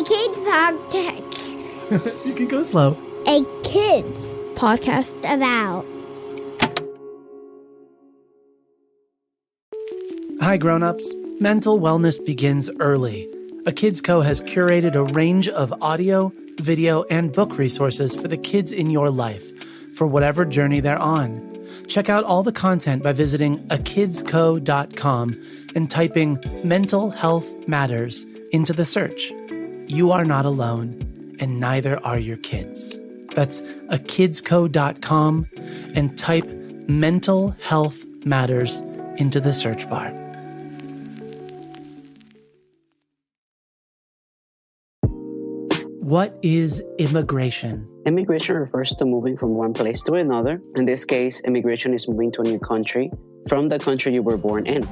kids podcast. You can go slow. A kids podcast about. Hi, grown-ups. Mental wellness begins early. A Kids Co. has curated a range of audio, video, and book resources for the kids in your life, for whatever journey they're on. Check out all the content by visiting akidsco.com and typing Mental Health Matters into the search. You are not alone, and neither are your kids. That's akidsco.com and type Mental Health Matters into the search bar. What is immigration? Immigration refers to moving from one place to another. In this case, immigration is moving to a new country from the country you were born in.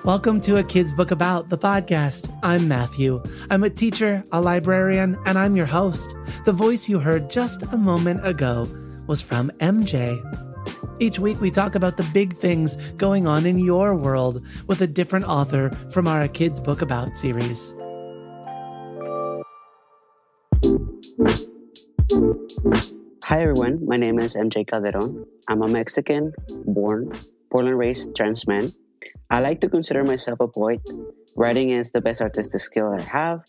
Welcome to A Kid's Book About, the podcast. I'm Matthew. I'm a teacher, a librarian, and I'm your host. The voice you heard just a moment ago was from MJ. Each week we talk about the big things going on in your world with a different author from our A Kid's Book About series. Hi everyone, my name is MJ Calderon. I'm a Mexican-born, Portland-raised trans man. I like to consider myself a poet. Writing is the best artistic skill I have.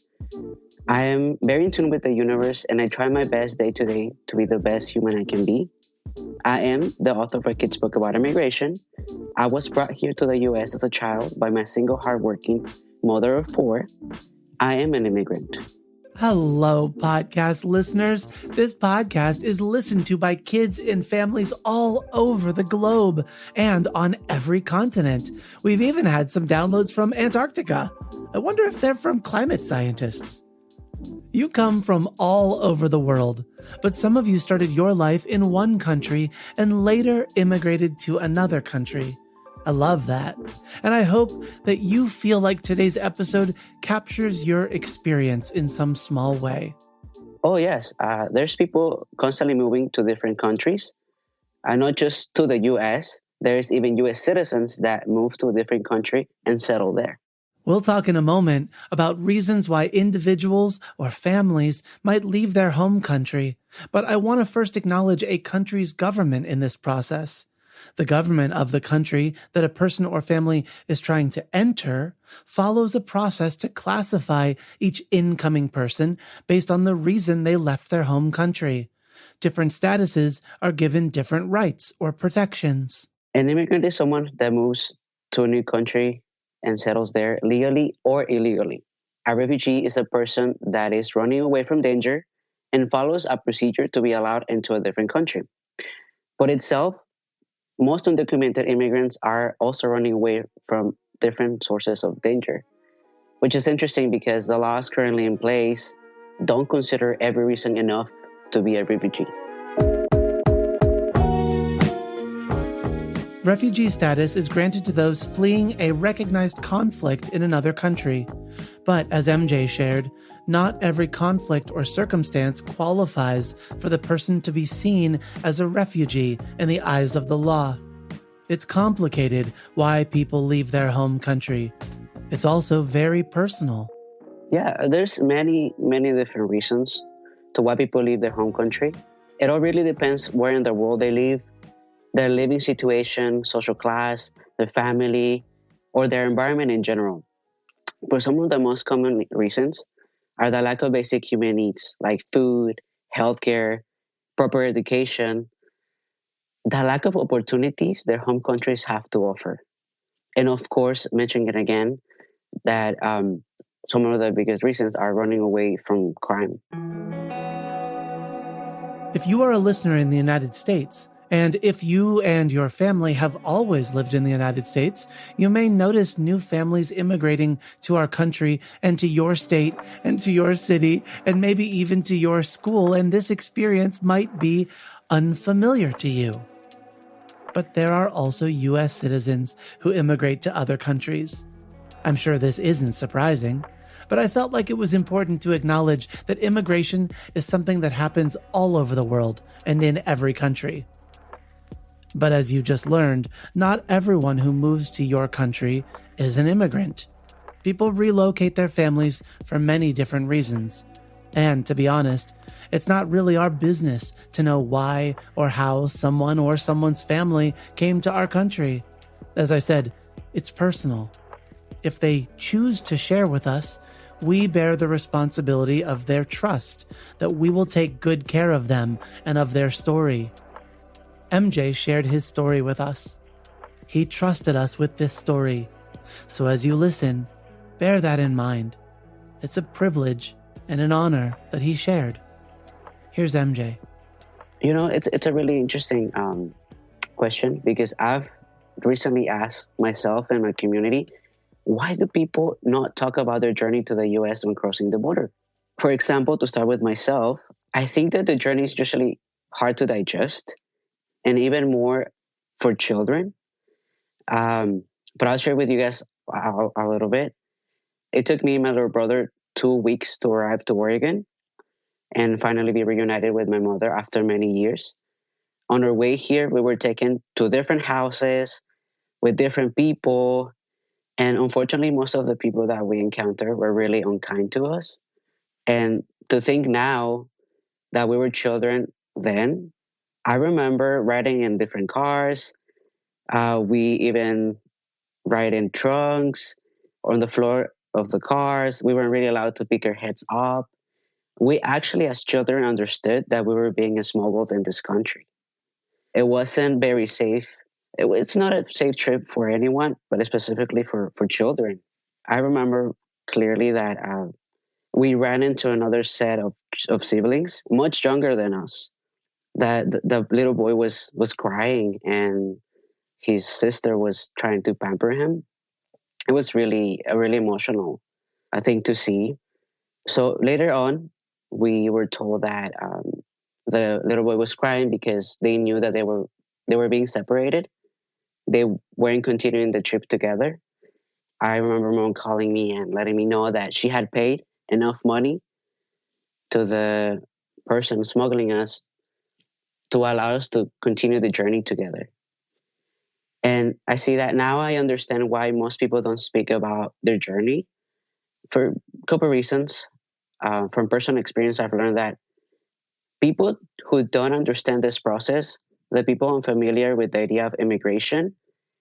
I am very in tune with the universe and I try my best day to day to be the best human I can be. I am the author of a kid's book about immigration. I was brought here to the U.S. as a child by my single hardworking mother of four. I am an immigrant. Hello, podcast listeners. This podcast is listened to by kids and families all over the globe and on every continent. We've even had some downloads from Antarctica. I wonder if they're from climate scientists. You come from all over the world, but some of you started your life in one country and later immigrated to another country. I love that. And I hope that you feel like today's episode captures your experience in some small way. Oh, yes. There's people constantly moving to different countries. Not just to the U.S. There's even U.S. citizens that move to a different country and settle there. We'll talk in a moment about reasons why individuals or families might leave their home country. But I want to first acknowledge a country's government in this process. The government of the country that a person or family is trying to enter follows a process to classify each incoming person based on the reason they left their home country. Different statuses are given different rights or protections. An immigrant is someone that moves to a new country and settles there legally or illegally. A refugee is a person that is running away from danger and follows a procedure to be allowed into a different country. But itself, most undocumented immigrants are also running away from different sources of danger, which is interesting because the laws currently in place don't consider every reason enough to be a refugee. Refugee status is granted to those fleeing a recognized conflict in another country. But as MJ shared, not every conflict or circumstance qualifies for the person to be seen as a refugee in the eyes of the law. It's complicated why people leave their home country. It's also very personal. Yeah, there's many different reasons to why people leave their home country. It all really depends where in the world they live, their living situation, social class, their family, or their environment in general. But some of the most common reasons are the lack of basic human needs like food, healthcare, proper education, the lack of opportunities their home countries have to offer. And of course, mentioning it again, that some of the biggest reasons are running away from crime. If you are a listener in the United States, and if you and your family have always lived in the United States, you may notice new families immigrating to our country and to your state and to your city and maybe even to your school, and this experience might be unfamiliar to you. But there are also U.S. citizens who immigrate to other countries. I'm sure this isn't surprising, but I felt like it was important to acknowledge that immigration is something that happens all over the world and in every country. But as you just learned, not everyone who moves to your country is an immigrant. People relocate their families for many different reasons. And to be honest, it's not really our business to know why or how someone or someone's family came to our country. As I said, it's personal. If they choose to share with us, we bear the responsibility of their trust that we will take good care of them and of their story. MJ shared his story with us. He trusted us with this story. So as you listen, bear that in mind. It's a privilege and an honor that he shared. Here's MJ. It's a really interesting question, because I've recently asked myself and my community, why do people not talk about their journey to the US when crossing the border? For example, to start with myself, I think that the journey is usually hard to digest, and even more for children. But I'll share with you guys a little bit. It took me and my little brother 2 weeks to arrive to Oregon and finally be reunited with my mother after many years. On our way here, we were taken to different houses with different people. And unfortunately, most of the people that we encountered were really unkind to us. And to think now that we were children then, I remember riding in different cars. We even ride in trunks on the floor of the cars. We weren't really allowed to pick our heads up. We actually, as children, understood that we were being smuggled in this country. It wasn't very safe. It's not a safe trip for anyone, but specifically for children. I remember clearly that we ran into another set of siblings, much younger than us. That the little boy was crying, and his sister was trying to pamper him. It was really a really emotional, I think, to see. So later on, we were told that the little boy was crying because they knew that they were being separated. They weren't continuing the trip together. I remember mom calling me and letting me know that she had paid enough money to the person smuggling us to allow us to continue the journey together. And I see that now. I understand why most people don't speak about their journey for a couple of reasons. From personal experience, I've learned that people who don't understand this process, the people unfamiliar with the idea of immigration,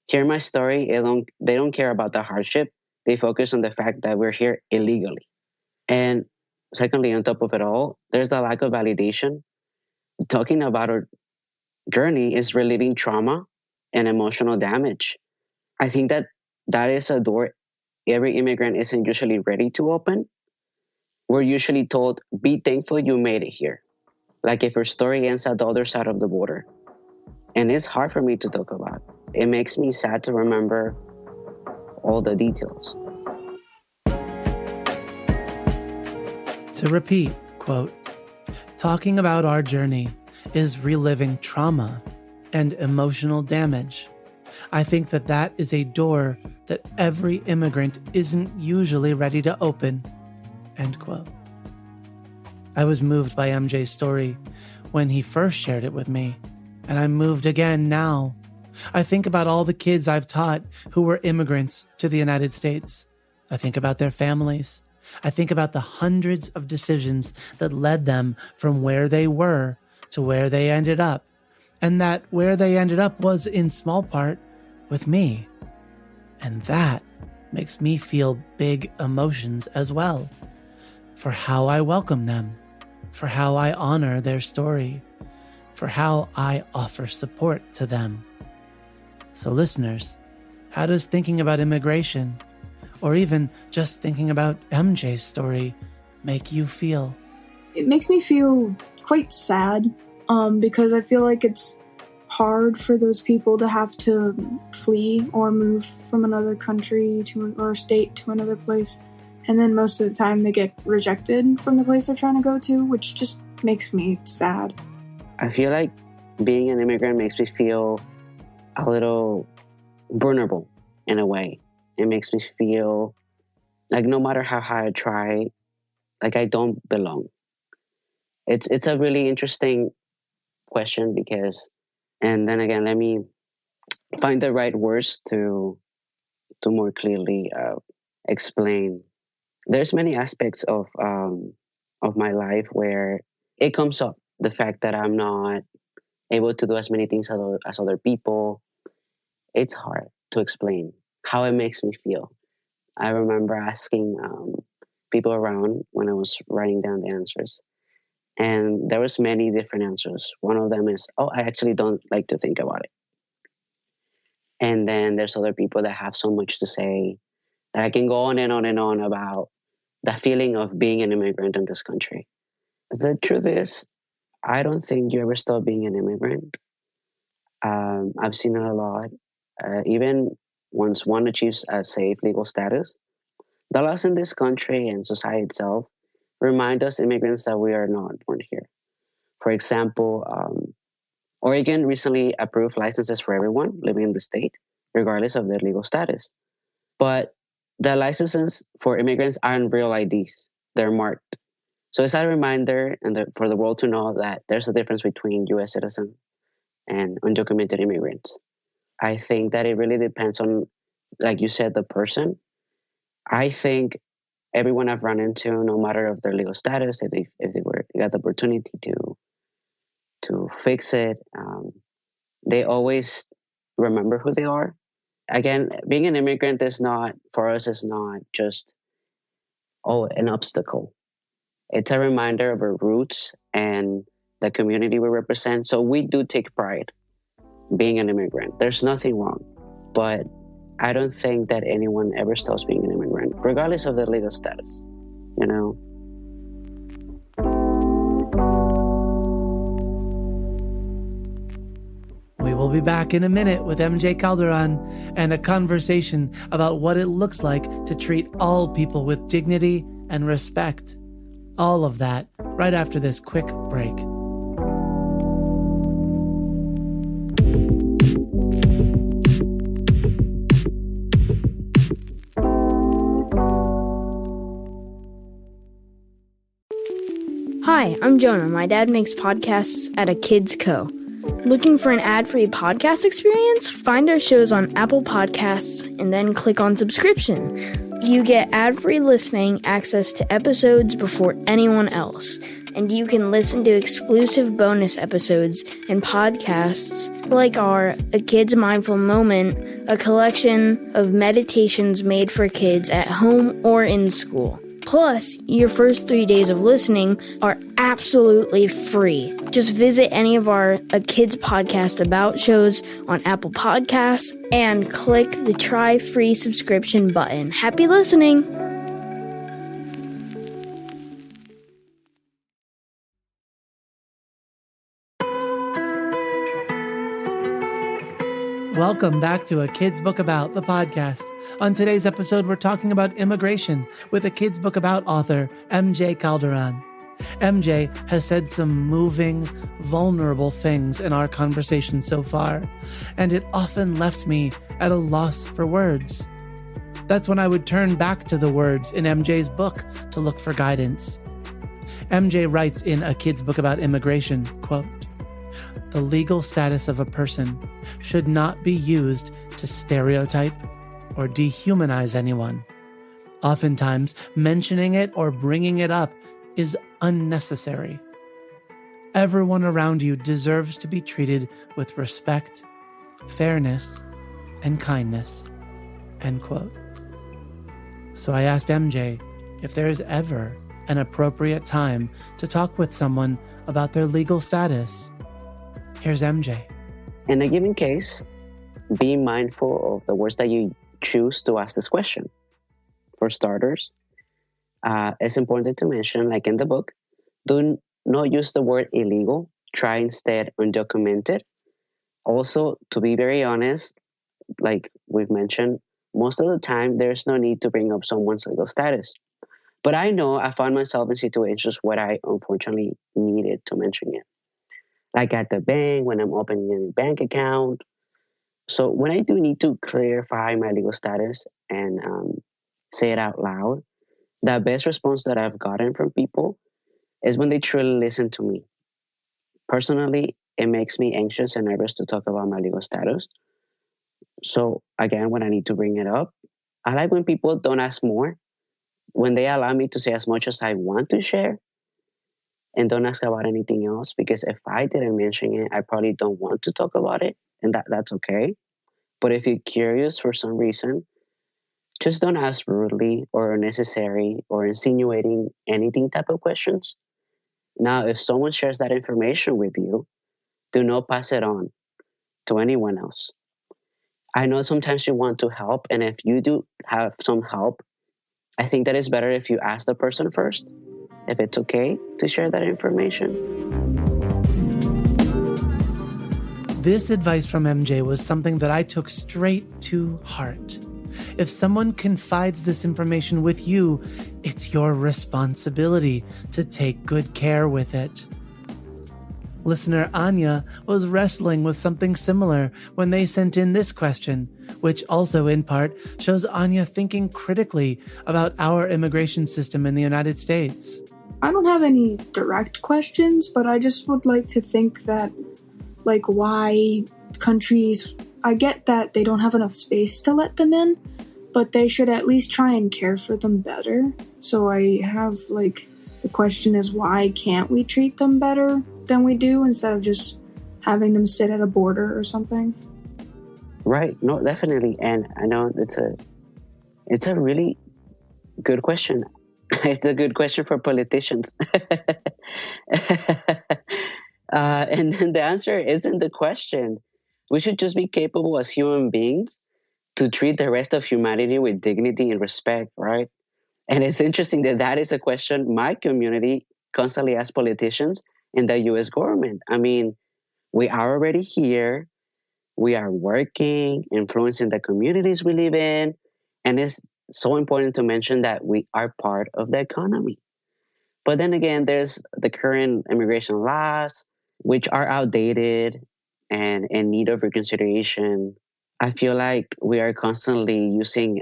hear my story. They don't care about the hardship. They focus on the fact that we're here illegally. And secondly, on top of it all, there's the lack of validation. Talking about our journey is relieving trauma and emotional damage. I think that is a door every immigrant isn't usually ready to open. We're usually told, be thankful you made it here. Like if your story ends at the other side of the border. And it's hard for me to talk about. It makes me sad to remember all the details. To repeat, quote, talking about our journey is reliving trauma and emotional damage. I think that is a door that every immigrant isn't usually ready to open, end quote. I was moved by MJ's story when he first shared it with me, and I'm moved again now. I think about all the kids I've taught who were immigrants to the United States. I think about their families. I think about the hundreds of decisions that led them from where they were to where they ended up, and that where they ended up was in small part with me. And that makes me feel big emotions as well, for how I welcome them, for how I honor their story, for how I offer support to them. So listeners, how does thinking about immigration, or even just thinking about MJ's story, make you feel? It makes me feel quite sad, because I feel like it's hard for those people to have to flee or move from another country or state to another place. And then most of the time they get rejected from the place they're trying to go to, which just makes me sad. I feel like being an immigrant makes me feel a little vulnerable in a way. It makes me feel like no matter how hard I try, like I don't belong. It's a really interesting question because, and then again, let me find the right words to more clearly explain. There's many aspects of my life where it comes up the fact that I'm not able to do as many things as other people. It's hard to explain how it makes me feel. I remember asking people around when I was writing down the answers, and there was many different answers. One of them is, "Oh, I actually don't like to think about it." And then there's other people that have so much to say that I can go on and on and on about the feeling of being an immigrant in this country. The truth is, I don't think you ever stop being an immigrant. I've seen it a lot. Even once one achieves a safe legal status, the laws in this country and society itself remind us immigrants that we are not born here. For example, Oregon recently approved licenses for everyone living in the state, regardless of their legal status. But the licenses for immigrants aren't real IDs, they're marked. So it's a reminder for the world to know that there's a difference between US citizens and undocumented immigrants. I think that it really depends on, like you said, the person. I think everyone I've run into, no matter of their legal status, if they got the opportunity to fix it, they always remember who they are. Again, being an immigrant is not for us is not just an obstacle. It's a reminder of our roots and the community we represent. So we do take pride being an immigrant. There's nothing wrong, but I don't think that anyone ever stops being an immigrant, regardless of their legal status. You know. We will be back in a minute with MJ Calderon and a conversation about what it looks like to treat all people with dignity and respect. All of that right after this quick break. Hi, I'm Jonah. My dad makes podcasts at a Kids Co. Looking for an ad-free podcast experience? Find our shows on Apple Podcasts and then click on subscription. You get ad-free listening, access to episodes before anyone else, and you can listen to exclusive bonus episodes and podcasts like our A Kid's Mindful Moment, a collection of meditations made for kids at home or in school. Plus, your first 3 days of listening are absolutely free. Just visit any of our A Kids Podcast About shows on Apple Podcasts and click the Try Free Subscription button. Happy listening! Welcome back to A Kid's Book About, the podcast. On today's episode, we're talking about immigration with A Kid's Book About author MJ Calderon. MJ has said some moving, vulnerable things in our conversation so far, and it often left me at a loss for words. That's when I would turn back to the words in MJ's book to look for guidance. MJ writes in A Kid's Book About Immigration, quote, "The legal status of a person should not be used to stereotype or dehumanize anyone. Oftentimes, mentioning it or bringing it up is unnecessary. Everyone around you deserves to be treated with respect, fairness, and kindness." End quote. So I asked MJ if there is ever an appropriate time to talk with someone about their legal status. Here's MJ. In a given case, be mindful of the words that you choose to ask this question. For starters, it's important to mention, like in the book, do not use the word illegal. Try instead undocumented. Also, to be very honest, like we've mentioned, most of the time there's no need to bring up someone's legal status. But I know I found myself in situations where I unfortunately needed to mention it. Like at the bank, when I'm opening a new bank account. So when I do need to clarify my legal status and say it out loud, the best response that I've gotten from people is when they truly listen to me. Personally, it makes me anxious and nervous to talk about my legal status. So again, when I need to bring it up, I like when people don't ask more, when they allow me to say as much as I want to share and don't ask about anything else. Because if I didn't mention it, I probably don't want to talk about it, and that's okay. But if you're curious for some reason, just don't ask rudely or unnecessary or insinuating anything type of questions. Now, if someone shares that information with you, do not pass it on to anyone else. I know sometimes you want to help, and if you do have some help, I think that it's better if you ask the person first if it's okay to share that information. This advice from MJ was something that I took straight to heart. If someone confides this information with you, it's your responsibility to take good care with it. Listener Anya was wrestling with something similar when they sent in this question, which also in part shows Anya thinking critically about our immigration system in the United States. I don't have any direct questions, but I just would like to think that, like, why countries, I get that they don't have enough space to let them in, but they should at least try and care for them better. So I have, like, the question is, why can't we treat them better than we do instead of just having them sit at a border or something? Right. No, definitely. And I know it's a really good question. It's a good question for politicians. And then the answer isn't the question. We should just be capable as human beings to treat the rest of humanity with dignity and respect, right? And it's interesting that that is a question my community constantly asks politicians in the U.S. government. I mean, we are already here. We are working, influencing the communities we live in. And it's so important to mention that we are part of the economy. But then again, there's the current immigration laws, which are outdated and in need of reconsideration. I feel like we are constantly using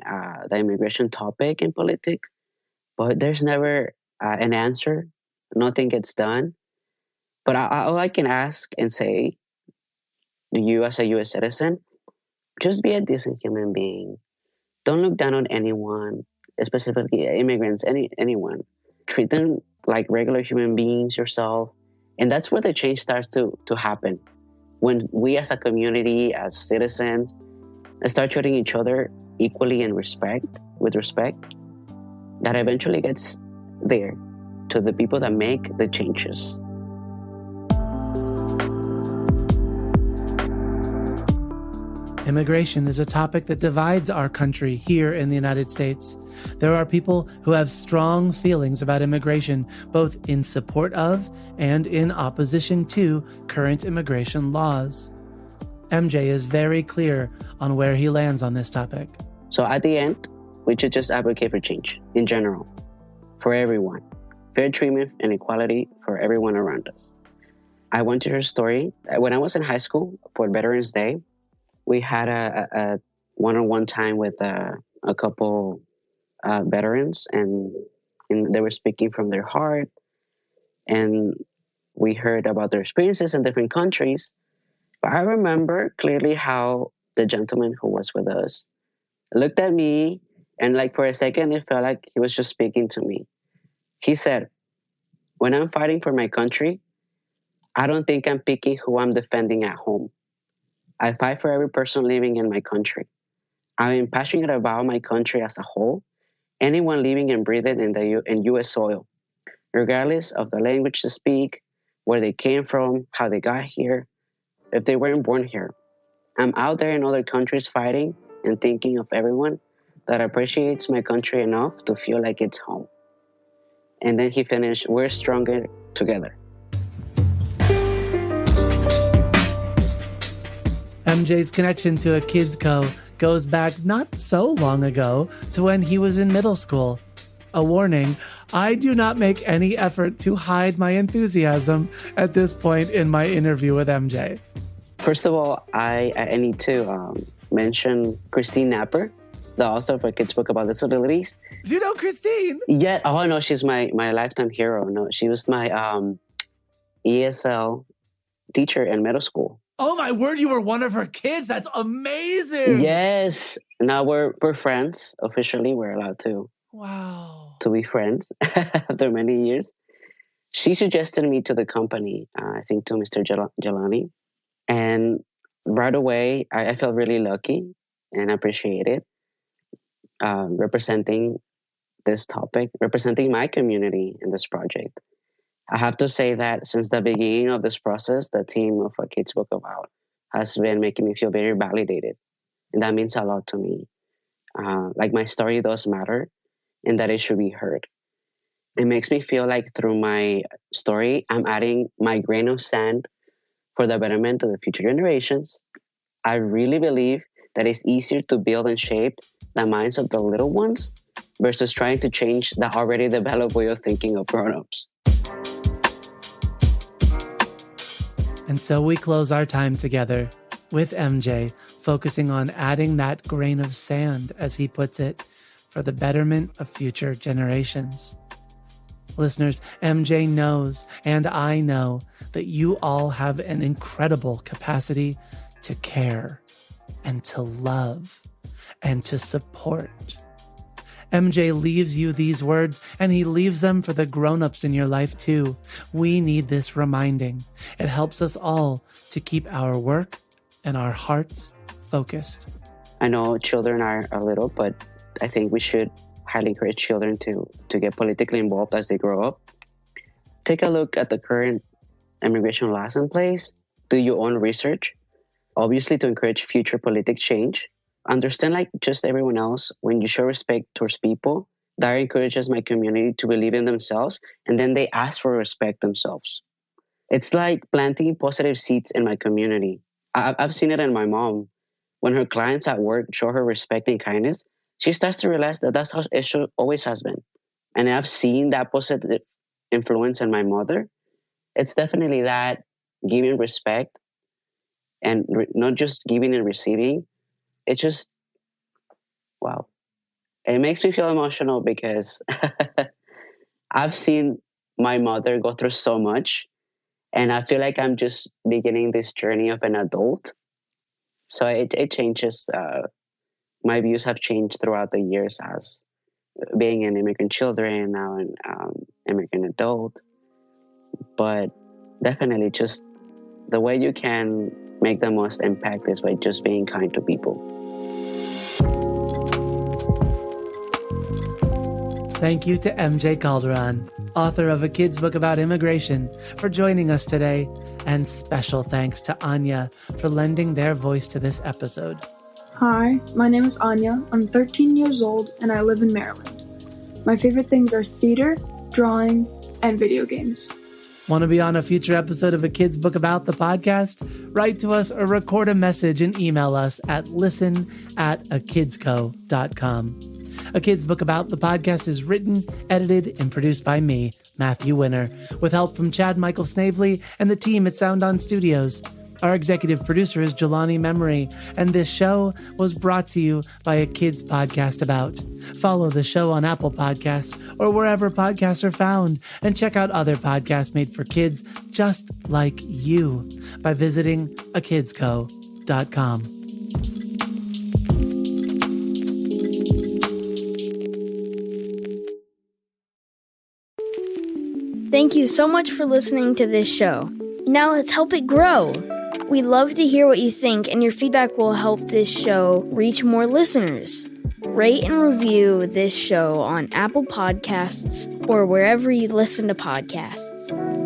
the immigration topic in politics, but there's never an answer. Nothing gets done. But all I can ask and say, you as a U.S. citizen, just be a decent human being. Don't look down on anyone, specifically immigrants, anyone. Treat them like regular human beings yourself. And that's where the change starts to happen. When we as a community, as citizens, start treating each other equally with respect, that eventually gets there to the people that make the changes. Immigration is a topic that divides our country here in the United States. There are people who have strong feelings about immigration, both in support of and in opposition to current immigration laws. MJ is very clear on where he lands on this topic. So at the end, we should just advocate for change in general, for everyone. Fair treatment and equality for everyone around us. I want to share a story. When I was in high school for Veterans Day, we had a one-on-one time with a couple veterans, and they were speaking from their heart. And we heard about their experiences in different countries. But I remember clearly how the gentleman who was with us looked at me, and like for a second, it felt like he was just speaking to me. He said, "When I'm fighting for my country, I don't think I'm picking who I'm defending at home. I fight for every person living in my country. I'm passionate about my country as a whole, anyone living and breathing in U.S. soil, regardless of the language they speak, where they came from, how they got here, if they weren't born here. I'm out there in other countries fighting and thinking of everyone that appreciates my country enough to feel like it's home." And then he finished, "We're stronger together." MJ's connection to a kids' co goes back not so long ago to when he was in middle school. A warning, I do not make any effort to hide my enthusiasm at this point in my interview with MJ. First of all, I need to mention Christine Napper, the author of a kid's book about disabilities. Do you know Christine? Yeah. Oh, no, she's my lifetime hero. No, she was my ESL teacher in middle school. Oh my word, you were one of her kids. That's amazing. Yes. Now we're friends. Officially, we're allowed to be friends after many years. She suggested me to the company, I think to Mr. Jelani. And right away, I felt really lucky and appreciated representing this topic, representing my community in this project. I have to say that since the beginning of this process, the team of A Kid's Book About has been making me feel very validated. And that means a lot to me. Like my story does matter and that it should be heard. It makes me feel like through my story, I'm adding my grain of sand for the betterment of the future generations. I really believe that it's easier to build and shape the minds of the little ones versus trying to change the already developed way of thinking of grown-ups. And so we close our time together with MJ, focusing on adding that grain of sand, as he puts it, for the betterment of future generations. Listeners, MJ knows, and I know, that you all have an incredible capacity to care and to love and to support. MJ leaves you these words, and he leaves them for the grown-ups in your life too. We need this reminding. It helps us all to keep our work and our hearts focused. I know children are little, but I think we should highly encourage children to get politically involved as they grow up. Take a look at the current immigration laws in place. Do your own research, obviously to encourage future politic change. Understand, like just everyone else, when you show respect towards people, that encourages my community to believe in themselves, and then they ask for respect themselves. It's like planting positive seeds in my community. I've seen it in my mom. When her clients at work show her respect and kindness, she starts to realize that that's how it always has been. And I've seen that positive influence in my mother. It's definitely that giving respect and not just giving and receiving. It just, wow. It makes me feel emotional because I've seen my mother go through so much, and I feel like I'm just beginning this journey of an adult. So it changes. My views have changed throughout the years as being an immigrant children, now an immigrant adult. But definitely just the way you can make the most impact is by just being kind to people. Thank you to MJ Calderon, author of A Kid's Book About Immigration, for joining us today. And special thanks to Anya for lending their voice to this episode. Hi, my name is Anya. I'm 13 years old and I live in Maryland. My favorite things are theater, drawing, and video games. Want to be on a future episode of A Kid's Book About the podcast? Write to us or record a message and email us at listen@akidsco.com. A Kid's Book About the podcast is written, edited, and produced by me, Matthew Winner, with help from Chad Michael Snavely and the team at Sound On Studios. Our executive producer is Jelani Memory, and this show was brought to you by A Kid's Podcast About. Follow the show on Apple Podcasts or wherever podcasts are found, and check out other podcasts made for kids just like you by visiting akidsco.com. Thank you so much for listening to this show. Now let's help it grow. We love to hear what you think, and your feedback will help this show reach more listeners. Rate and review this show on Apple Podcasts or wherever you listen to podcasts.